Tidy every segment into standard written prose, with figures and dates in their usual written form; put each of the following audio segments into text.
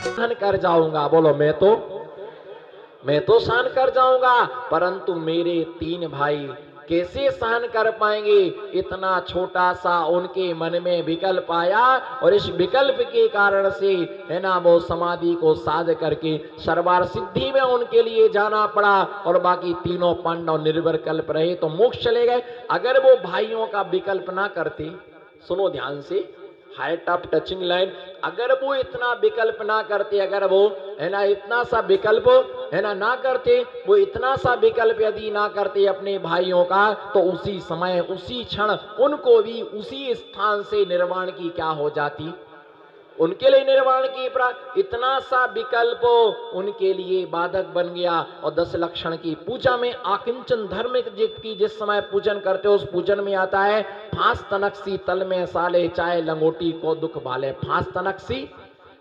सहन कर जाऊंगा, बोलो मैं तो सहन कर जाऊंगा, परंतु मेरे 3 भाई कैसे सहन कर पाएंगे। इतना छोटा सा उनके मन में विकल्प आया और इस विकल्प के कारण से है ना वो समाधि को साध करके सर्वार सिद्धि में उनके लिए जाना पड़ा और बाकी तीनों पांडव निर्विकल्प रहे तो मोक्ष चले गए। अगर वो भाइयों का विकल्प ना करते, सुनो ध्यान से, हाइट ऑफ टचिंग लाइन, अगर वो इतना विकल्प ना करते, अगर वो है ना इतना सा विकल्प है ना करते, वो इतना सा विकल्प यदि ना करते अपने भाइयों का, तो उसी समय उसी क्षण उनको भी उसी स्थान से निर्वाण की क्या हो जाती, उनके लिए निर्वाण की इतना सा विकल्प उनके लिए बाधक बन गया। और 10 लक्षण की पूजा में आकिंचन धर्म की जिस समय पूजन करते हो उस पूजन में आता है फांस तनकसी तल में साले चाहे लंगोटी को दुख भाले। फांस तनकसी,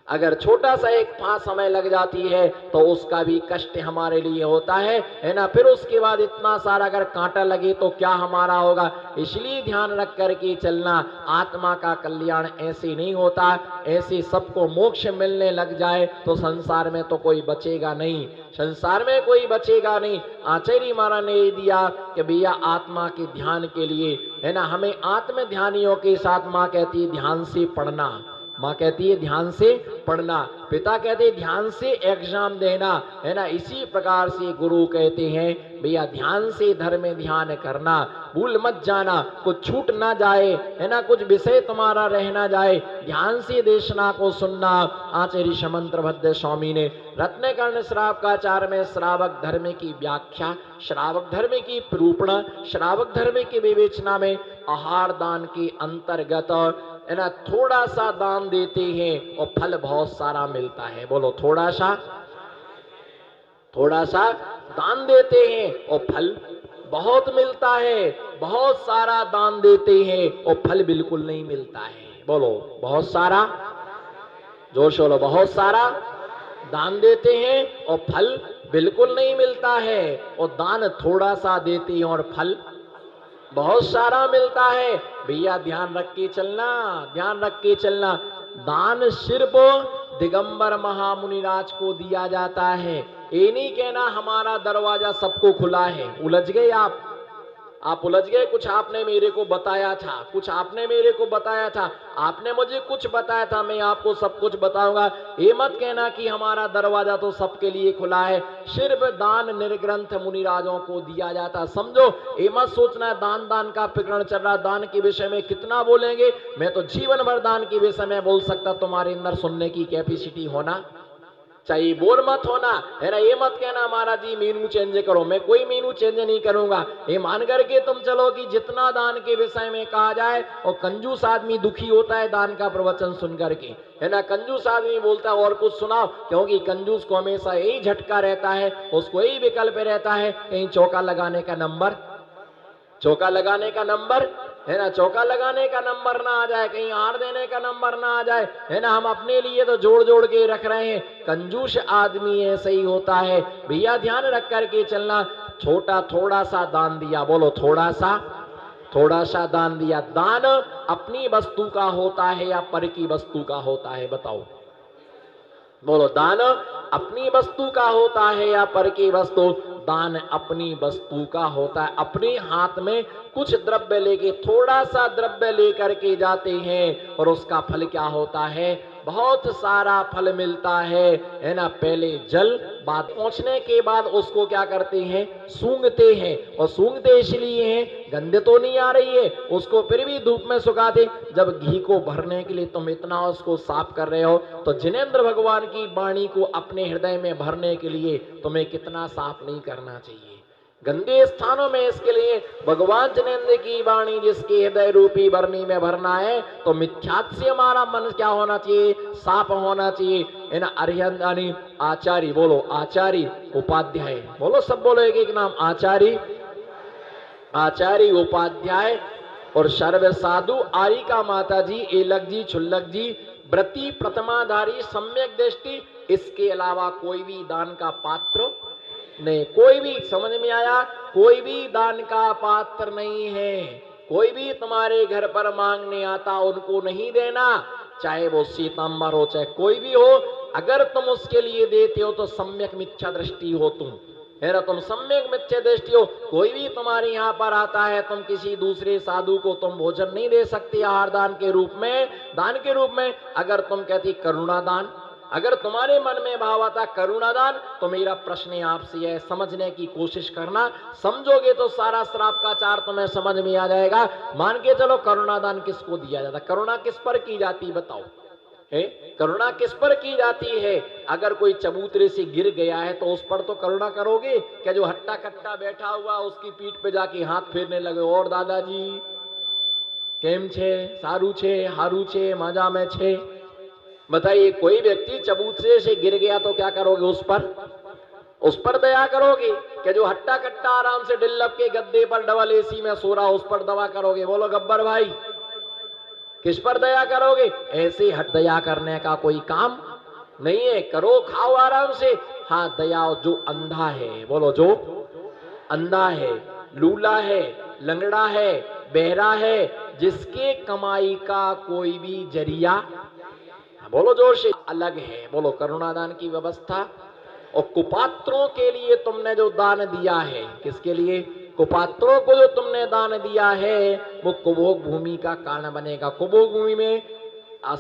अगर छोटा सा एक फांस हमें लग जाती है तो उसका भी कष्ट हमारे लिए होता है ना। फिर उसके बाद इतना सारा अगर कांटा लगे तो क्या हमारा होगा। इसलिए ध्यान रख करके चलना, आत्मा का कल्याण ऐसे नहीं होता, ऐसे सबको मोक्ष मिलने लग जाए तो संसार में तो कोई बचेगा नहीं, संसार में कोई बचेगा नहीं। आचार्य महाराज ने दिया कि भैया आत्मा के ध्यान के लिए है ना हमें आत्म ध्यानियों के साथ माँ कहती है ध्यान से पढ़ना, माँ कहती है ध्यान से पढ़ना, पिता कहते हैं ध्यान से एग्जाम देना, है ना। इसी प्रकार से गुरु कहते हैं भैया ध्यान से धर्म में ध्यान करना, भूल मत जाना, कुछ छूट ना जाए, है ना, कुछ विषय तुम्हारा रह ना जाए, ध्यान से देशना को सुनना। आचार्य समंत्र भद्र स्वामी ने रत्नकर्ण श्रावकाचार में श्रावक धर्म की व्याख्या, श्रावक धर्म की निरूपण, श्रावक धर्म की विवेचना में आहार दान के अंतर्गत है ना थोड़ा सा दान देते हैं और फल बहुत सारा मिलता है। बोलो थोड़ा सा दान देते हैं और फल बहुत मिलता है, बहुत सारा दान देते हैं और फल बिल्कुल नहीं मिलता है। बोलो बहुत सारा, जोर से बोलो, बहुत सारा दान देते हैं और फल बिल्कुल नहीं मिलता है, और दान थोड़ा सा देते हैं और फल बहुत सारा मिलता है। भैया ध्यान रख के चलना, ध्यान रख के चलना। दान सिर्फ दिगंबर महामुनिराज को दिया जाता है, ये नहीं कहना हमारा दरवाजा सबको खुला है। उलझ गए आप उलझ गए। कुछ आपने मेरे को बताया था, कुछ आपने मेरे को बताया था, आपने मुझे कुछ बताया था, मैं आपको सब कुछ बताऊंगा। ये मत कहना कि हमारा दरवाजा तो सबके लिए खुला है, सिर्फ दान निर्ग्रंथ मुनिराजों को दिया जाता। समझो, ये मत सोचना दान का प्रकरण चल रहा, दान के विषय में कितना बोलेंगे। मैं तो जीवन भर दान के विषय में बोल सकता, तुम्हारे अंदर सुनने की कैपेसिटी होना चाहिए, बोर मत होना, है ना। ये मत कहना महाराज जी मीनू चेंज करो, मैं कोई मीनू चेंज नहीं करूंगा। ये मान करके तुम चलो कि जितना दान के विषय में कहा जाए, और कंजूस आदमी दुखी होता है दान का प्रवचन सुन करके, है ना। कंजूस आदमी बोलता है और कुछ सुनाओ, क्योंकि कंजूस को हमेशा यही झटका रहता है, उसको यही विकल्प रहता है कहीं चौका लगाने का नंबर, चौका लगाने का नंबर, है ना, चौका लगाने का नंबर ना आ जाए, कहीं हार देने का नंबर ना आ जाए, है ना। हम अपने लिए तो जोड़ जोड़ के रख रहे हैं, कंजूस आदमी ऐसे ही होता है। भैया ध्यान रख करके चलना, छोटा थोड़ा सा दान दिया, बोलो थोड़ा सा दान दिया। दान अपनी वस्तु का होता है या पर की वस्तु का होता है, बताओ, बोलो दान अपनी वस्तु का होता है या पर की वस्तु। दान अपनी वस्तु का होता है, अपने हाथ में कुछ द्रव्य लेके, थोड़ा सा द्रव्य लेकर के जाते हैं और उसका फल क्या होता है, बहुत सारा फल मिलता है ना। पहले जल, बाद पहुंचने के बाद उसको क्या करते हैं, सूंघते हैं, और सूंघते इसलिए हैं गंध तो नहीं आ रही है, उसको फिर भी धूप में सुखाते। जब घी को भरने के लिए तुम इतना उसको साफ कर रहे हो, तो जिनेंद्र भगवान की वाणी को अपने हृदय में भरने के लिए तुम्हें कितना साफ नहीं करना चाहिए। गंदे स्थानों में इसके लिए भगवान जिनेंद्र की वाणी जिसके हृदय रूपी बरनी में भरना है, तो मिथ्यात्व से हमारा मन क्या होना चाहिए, साफ होना चाहिए, है ना। अरिहंत आचार्य, बोलो आचार्य उपाध्याय, बोलो सब बोलो एक एक नाम, आचार्य उपाध्याय और सर्व साधु आरिका माता जी, एलक जी, छुल्लक जी, व्रती प्रथमाधारी, सम्यक दृष्टि, इसके अलावा कोई भी दान का पात्र नहीं, कोई भी, समझ में आया, कोई भी दान का पात्र नहीं है, कोई भी तुम्हारे घर पर मांगने आता उनको नहीं देना, चाहे वो श्वेतांबर हो चाहे कोई भी हो। अगर तुम उसके लिए देते हो तो सम्यक मिथ्या दृष्टि हो तुम, है ना, तुम सम्यक मिथ्या दृष्टि हो। कोई भी तुम्हारे यहाँ पर आता है, तुम किसी दूसरे साधु को तुम भोजन नहीं दे सकते आहार दान के रूप में, दान के रूप में। अगर तुम कहती करुणा दान, अगर तुम्हारे मन में भाव आता करुणादान, तो मेरा प्रश्न आपसे है, समझने की कोशिश करना। समझोगे तो सारा श्राप का चार तुम्हें समझ में आ जाएगा। मान के चलो करुणादान किसको दिया जाता, करुणा किस पर की जाती बताओ, है करुणा किस पर की जाती है? अगर कोई चबूतरे से गिर गया है तो उस पर तो करुणा करोगे क्या? जो हट्टा कट्टा बैठा हुआ उसकी पीठ पे जाके हाथ फेरने लगे, और दादाजी केम छे, सारू छे, हारू छे, मजा में छे। बताइए, कोई व्यक्ति चबूतरे से गिर गया तो क्या करोगे? उस पर दया करोगे क्या? जो हट्टा कट्टा आराम से डिल्लप के गद्दे पर डबल एसी में सो रहा, उस पर दया करोगे? बोलो गब्बर भाई, किस पर दया करोगे? ऐसे हट दया करने का कोई काम नहीं है। करो, खाओ आराम से। हाँ, दया जो अंधा है, बोलो जो अंधा है, लूला है, लंगड़ा है, बहरा है, जिसके कमाई का कोई भी जरिया, बोलो जोर से, अलग है, बोलो करुणादान की व्यवस्था। और कुपात्रों के लिए तुमने जो दान दिया है, किसके लिए? कुपात्रों को जो तुमने दान दिया है वो कुभोग भूमि का कारण बनेगा। कुभोग भूमि में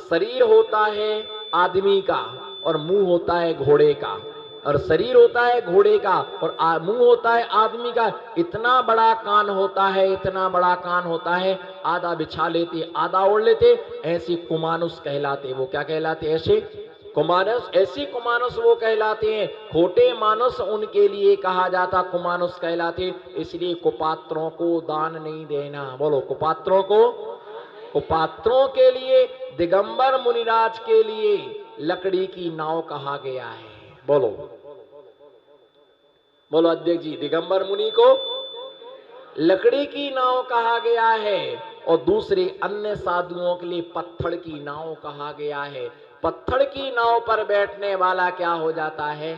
शरीर होता है आदमी का और मुंह होता है घोड़े का, और शरीर होता है घोड़े का और मुंह होता है आदमी का। इतना बड़ा कान होता है, इतना बड़ा कान होता है, आधा बिछा लेते आधा ओढ़ लेते, ऐसी कुमानुस कहलाते। वो क्या कहलाते? ऐसे कुमानुस, ऐसी कुमानुस वो कहलाते हैं। खोटे मानुस उनके लिए कहा जाता, कुमानुस कहलाते। इसलिए कुपात्रों को दान नहीं देना। बोलो कुपात्रों को, कुपात्रों के लिए, दिगंबर मुनिराज के लिए लकड़ी की नाव कहा गया है। बोलो बोलो अध्यक्ष जी, दिगंबर मुनि को लकड़ी की नाव कहा गया है, और दूसरे अन्य साधुओं के लिए पत्थर की नाव कहा गया है। पत्थर की नाव पर बैठने वाला क्या हो जाता है?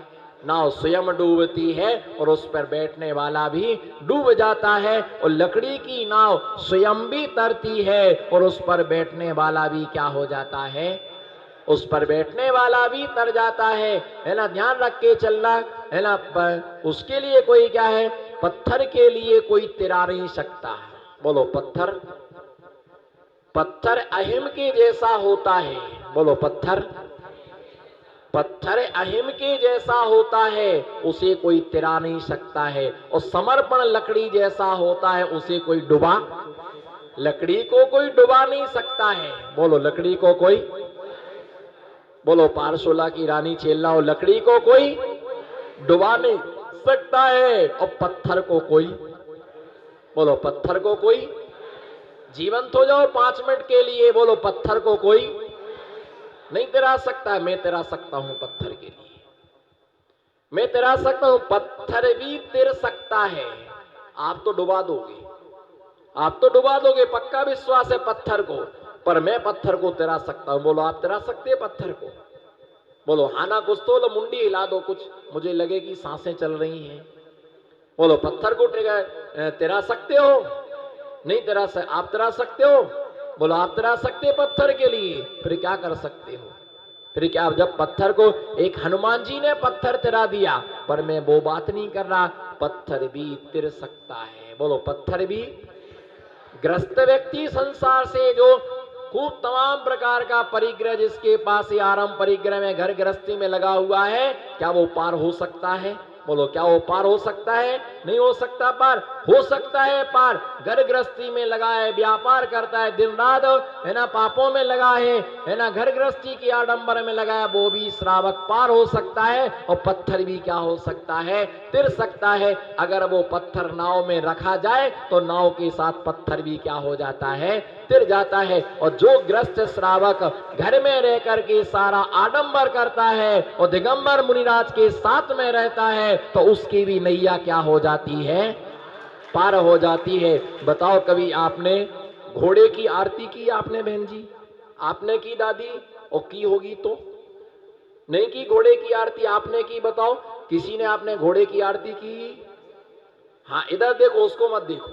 नाव स्वयं डूबती है और उस पर बैठने वाला भी डूब जाता है। और लकड़ी की नाव स्वयं भी तरती है और उस पर बैठने वाला भी क्या हो जाता है? उस पर बैठने वाला भी तर जाता है ना। ध्यान रख के चलना, है ना। उसके लिए कोई क्या है? पत्थर के लिए कोई तिरा नहीं सकता। बोलो पत्थर, पत्थर अहिम के जैसा होता है। बोलो पत्थर, पत्थर अहिम के जैसा होता है, उसे कोई तिरा नहीं सकता है। और समर्पण लकड़ी जैसा होता है, उसे कोई डुबा, लकड़ी को कोई डुबा नहीं सकता है। बोलो लकड़ी को कोई, बोलो पारसोला की रानी चेल्ला, और लकड़ी को कोई डुबा नहीं सकता है। और पत्थर को कोई, बोलो पत्थर को कोई, जीवंत हो जाओ 5 मिनट के लिए, बोलो पत्थर को कोई नहीं तिरा सकता। मैं तिरा सकता हूं पत्थर के लिए, मैं तिरा सकता हूं। पत्थर भी तिर सकता है। आप तो डुबा दोगे, आप तो डुबा दोगे, पक्का विश्वास है पत्थर को, पर मैं पत्थर को तिरा सकता हूं। बोलो आप तिरा सकते हैं पत्थर को? बोलो हाँ ना, कुछ तो बोलो, मुंडी हिला दो, कुछ मुझे लगे कि सांसें चल रही हैं। बोलो पत्थर को तिरा सकते हो? नहीं तिरा सकते। आप तिरा सकते हो? बोलो आप तिरा सकते हैं पत्थर के लिए? फिर क्या कर सकते हो? फिर क्या? जब पत्थर को, एक हनुमान जी ने पत्थर तिरा दिया, पर मैं वो बात नहीं कर रहा, पत्थर भी तिर सकता है। बोलो पत्थर भी। ग्रस्त व्यक्ति संसार से जो खूब तमाम प्रकार का परिग्रह जिसके पास आरंभ परिग्रह में घर गृहस्थी में लगा हुआ है, क्या वो पार हो सकता है? बोलो क्या वो पार हो सकता है? नहीं हो सकता पार। हो सकता है पार, घर गृहस्थी में लगा है, व्यापार करता है, दिन रात, है ना, पापों में लगा है ना, घर गृहस्थी की आडंबर में लगा है, वो भी श्रावक पार हो सकता है। और पत्थर भी क्या हो सकता है? तिर सकता है। अगर वो पत्थर नाव में रखा जाए तो नाव के साथ पत्थर भी क्या हो जाता है? तिर जाता है। और जो ग्रस्त श्रावक घर में रह करके सारा आडंबर करता है और दिगंबर मुनिराज के साथ में रहता है, तो उसकी भी नैया क्या हो जाती है? पार हो जाती है। बताओ कभी आपने घोड़े की आरती की? आपने बहन जी, आपने की दादी? और की होगी तो नहीं की? घोड़े की आरती आपने की? बताओ किसी ने आपने घोड़े की आरती की? हाँ इधर देखो, उसको मत देखो,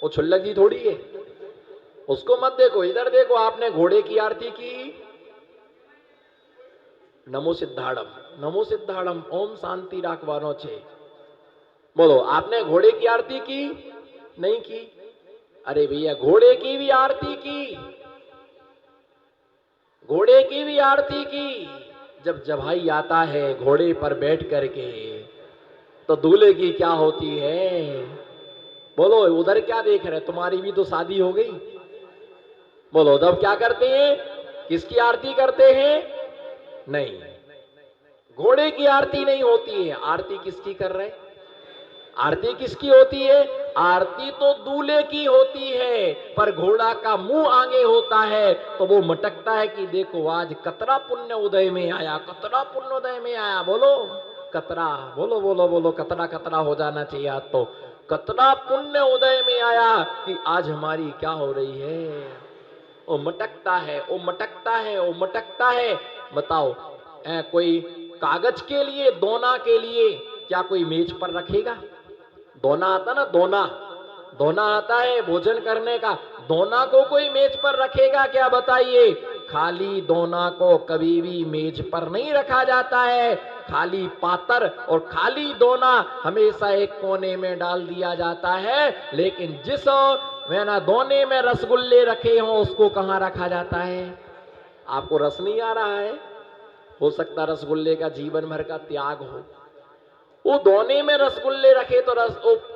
वो छुल्लक जी थोड़ी है। उसको मत देखो, इधर देखो। आपने घोड़े की आरती की, नमो सिद्धाड़म, नमो सिद्धाड़म, ओम शांति राखवानो छे। बोलो, आपने घोड़े की आरती की? नहीं की। अरे भैया, घोड़े की भी आरती की, घोड़े की भी आरती की। जब जभाई आता है घोड़े पर बैठ करके, तो दूल्हे की क्या होती है? बोलो, उधर क्या देख रहे? तुम्हारी भी तो शादी हो गई। बोलो, तब क्या करते हैं? किसकी आरती करते हैं? नहीं, घोड़े की आरती नहीं होती है। आरती किसकी कर रहे? आरती किसकी होती है? आरती तो दूल्हे की होती है, पर घोड़ा का मुंह आगे होता है तो वो मटकता है कि देखो आज कतरा पुण्य उदय में आया, कतरा पुण्य उदय में आया। बोलो कतरा, बोलो बोलो बोलो, कतरा कतरा हो जाना चाहिए आज तो। कतरा पुण्य उदय में आया कि आज हमारी क्या हो रही है। वो मटकता है, वो मटकता है, वो मटकता है। बताओ, कोई कागज के लिए, दोना के लिए क्या कोई मेज पर रखेगा? दोना आता ना, दोना, दोना आता है भोजन करने का। दोना को कोई मेज पर रखेगा क्या? बताइए। खाली दोना को कभी भी मेज पर नहीं रखा जाता है। खाली पातर और खाली दोना हमेशा एक कोने में डाल दिया जाता है। लेकिन जिस ना दोने में रसगुल्ले रखे हों, उसको कहां रखा जाता है? आपको रस नहीं आ रहा है? हो सकता रसगुल्ले का जीवन भर का त्याग हो। वो दोने में रसगुल्ले रखे तो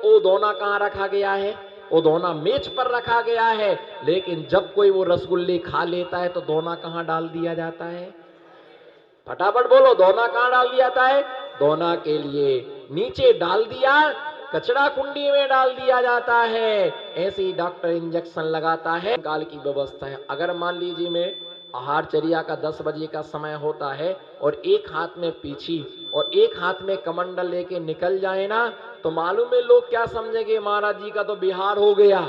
वो दोना कहां रखा गया है? वो दोना मेज पर रखा गया है। लेकिन जब कोई वो रसगुल्ले खा लेता है तो दोना कहां डाल दिया जाता है? फटाफट बोलो, दोना कहां डाल दिया जाता है? दोना के लिए नीचे डाल दिया, कचरा कुंडी में डाल दिया जाता है। ऐसे ही डॉक्टर इंजेक्शन लगाता है। काल की व्यवस्था है। अगर मान लीजिए मैं आहारचर्या का 10 बजे का समय होता है और एक हाथ में पीछी और एक हाथ में कमंडल लेके निकल जाए ना, तो मालूम है लोग क्या समझेंगे? महाराज जी का तो बिहार हो गया।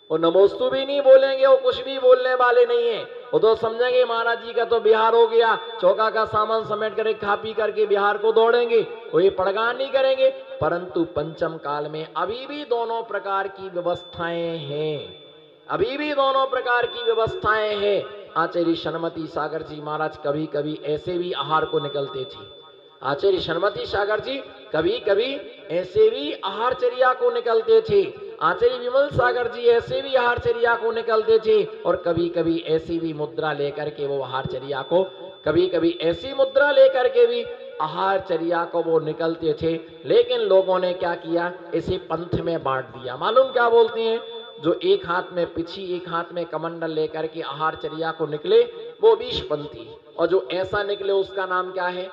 वो नमोस्तु भी नहीं बोलेंगे, वो कुछ भी बोलने वाले नहीं है। वो तो समझेंगे महाराज जी का तो बिहार हो गया। चौका का सामान समेट कर खा पी करके बिहार को दौड़ेंगे, वो ये पड़गान नहीं करेंगे। परंतु पंचम काल में अभी भी दोनों प्रकार की व्यवस्थाएं हैं, अभी भी दोनों प्रकार की व्यवस्थाएं हैं। आचार्य शर्मती सागर जी महाराज कभी कभी ऐसे भी आहार को निकलते थे। आचार्य शर्मती सागर जी कभी कभी ऐसे भी आहारचर्या को निकलते थे। आचार्य विमल सागर जी ऐसे भी आहारचर्या को निकलते थे। और कभी कभी ऐसी भी मुद्रा लेकर के वो आहारचर्या को, कभी कभी ऐसी मुद्रा लेकर के भी आहारचर्या को वो निकलते थे। लेकिन लोगों ने क्या किया? इसे पंथ में बांट दिया। मालूम क्या बोलते हैं? जो एक हाथ में पिछी, एक हाथ में कमंडल लेकर के आहारचर्या को निकले, वो विषपंथी। और जो ऐसा निकले उसका नाम क्या है?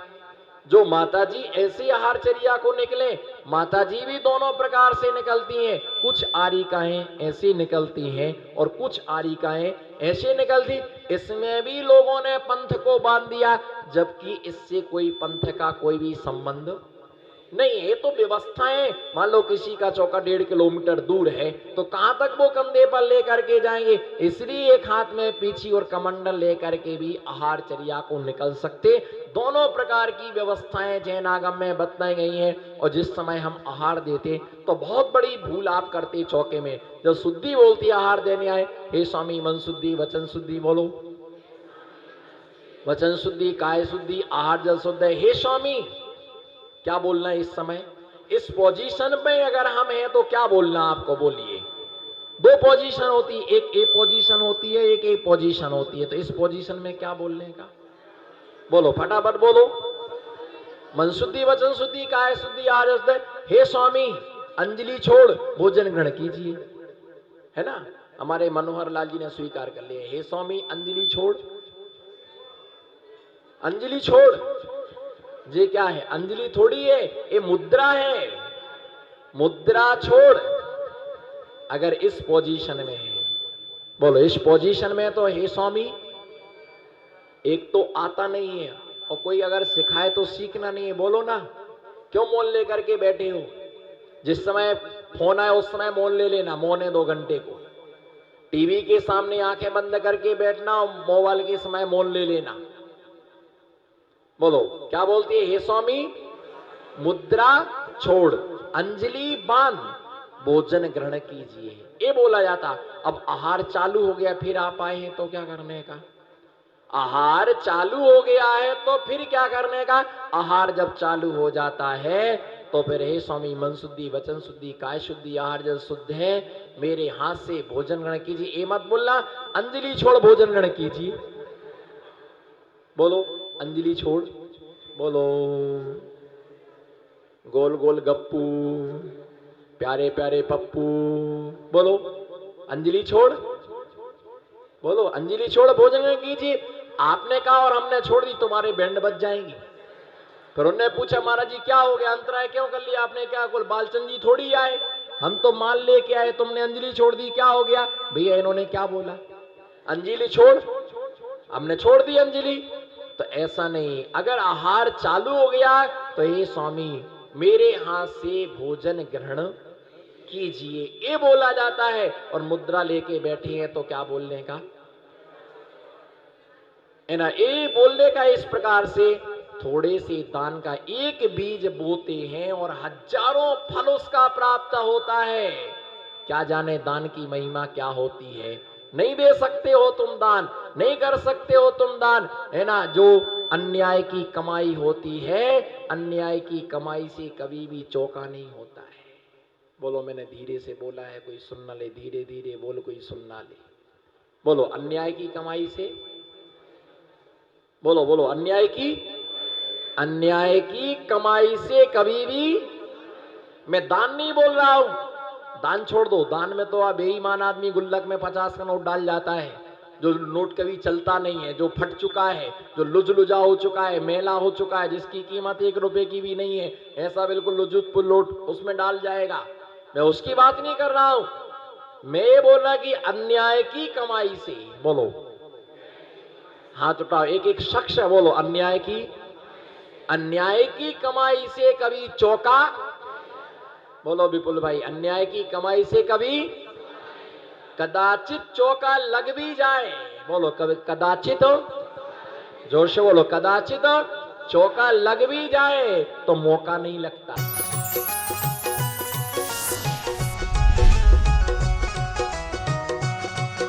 जो माताजी ऐसी आहारचर्या को निकले, माताजी भी दोनों प्रकार से निकलती हैं। कुछ आरिकाएं ऐसी निकलती हैं और कुछ आरिकाएं ऐसे निकलती। इसमें भी लोगों ने पंथ को बांध दिया, जबकि इससे कोई पंथ का कोई भी संबंध नहीं है। तो व्यवस्थाएं, मान लो किसी का चौका 1.5 किलोमीटर दूर है, तो कहां तक वो कंधे पर लेकर के जाएंगे? इसलिए एक हाथ में पीछी और कमंडल लेकर के भी आहारचर्या को निकल सकते। दोनों प्रकार की व्यवस्थाएं जैन आगम में बताई गई हैं। और जिस समय हम आहार देते तो बहुत बड़ी भूल आप करते चौके में। जब शुद्धि बोलती आहार देने आए, हे स्वामी मन शुद्धि वचन शुद्धि, बोलो वचन शुद्धि काय शुद्धि आहार जल शुद्ध है। हे स्वामी क्या बोलना है इस समय? इस पोजीशन में अगर हम हैं तो क्या बोलना आपको? बोलिए। 2 पोजीशन होती है, एक ए पोजीशन होती है, एक ए पोजीशन होती है। तो इस पोजीशन में क्या बोलने का? बोलो फटाफट बोलो। मन शुद्धि वचन शुद्धि काय शुद्धि आहार शुद्ध। हे स्वामी अंजलि छोड़ भोजन ग्रहण कीजिए, है ना? हमारे मनोहर लाल जी ने स्वीकार कर लिया, हे स्वामी अंजलि छोड़, अंजलि छोड़। ये क्या है? अंजलि थोड़ी है, ये मुद्रा है। मुद्रा छोड़। अगर इस पोजीशन में है, बोलो इस पोजीशन में, तो हे स्वामी एक तो आता नहीं है और कोई अगर सिखाए तो सीखना नहीं है। बोलो ना, क्यों मौन लेकर के बैठे हो? जिस समय फोन आए उस समय मौन ले लेना, मौन है 2 घंटे को। टीवी के सामने आंखें बंद करके बैठना और मोबाइल के समय मौन ले लेना। बोलो क्या बोलती है? हे स्वामी मुद्रा छोड़, अंजलि बांध, भोजन ग्रहण कीजिए। ये बोला जाता। अब आहार चालू हो गया फिर आप आए हैं तो क्या करने का? आहार चालू हो गया है तो फिर क्या करने का? आहार जब चालू हो जाता है तो फिर हे स्वामी मन शुद्धि वचन शुद्धि काय शुद्धि आहार जल शुद्ध है, मेरे हाथ से भोजन ग्रहण कीजिए। ये मत बोलना अंजलि छोड़ भोजन ग्रहण कीजिए। बोलो अंजलि छोड़, बोलो गोल गोल गप्पू प्यारे प्यारे पप्पू, बोलो अंजलि छोड़, बोलो अंजलि छोड़ भोजन ग्रहण कीजिए। आपने कहा और हमने छोड़ दी, तुम्हारे बैंड बज जाएंगी। फिर उन्होंने पूछा महाराज जी क्या हो गया, अंतराय क्यों कर लिया आपने? क्या कुल बालचंद जी थोड़ी आए, हम तो माल लेके आए, तुमने अंजलि छोड़ दी, क्या हो गया? भैया इन्होंने क्या बोला, अंजलि छोड़, हमने छोड़ दी अंजलि। तो ऐसा नहीं, अगर आहार चालू हो गया तो हे स्वामी मेरे हाथ से भोजन ग्रहण कीजिए, ये बोला जाता है। और मुद्रा लेके बैठे हैं तो क्या बोलने का है ना, ये बोलने का। इस प्रकार से थोड़े से दान का एक बीज बोते हैं और हजारों फल उसका प्राप्त होता है। क्या जाने दान की महिमा क्या होती है। नहीं दे सकते हो तुम दान, नहीं कर सकते हो तुम दान, है ना। जो अन्याय की कमाई होती है, अन्याय की कमाई से कभी भी चौका नहीं होता है। बोलो मैंने धीरे से बोला है, कोई सुन ना ले, धीरे धीरे बोल कोई सुन ना ले। बोलो अन्याय की कमाई से, बोलो बोलो अन्याय की कमाई से कभी भी, मैं दान नहीं बोल रहा हूं, दान छोड़ दो। दान में तो आप बेईमान आदमी गुल्लक में 50 का नोट डाल जाता है, जो नोट कभी चलता नहीं है, जो फट चुका है, जो लुजलुजा हो चुका है, मेला हो चुका है, जिसकी कीमत 1 रुपए की भी नहीं है, ऐसा बिल्कुल लुजुत नोट उसमें डाल जाएगा। मैं उसकी बात नहीं कर रहा हूं, मैं ये बोल रहा कि अन्याय की कमाई से, बोलो हाथ उठाओ, एक एक शख्स है, बोलो अन्याय की कमाई से कभी चौका, बोलो विपुल भाई, अन्याय की कमाई से कभी कदाचित चौका लग भी जाए, बोलो कभी कदाचित, जोर से बोलो, कदाचित चौका लग भी जाए तो मौका नहीं लगता।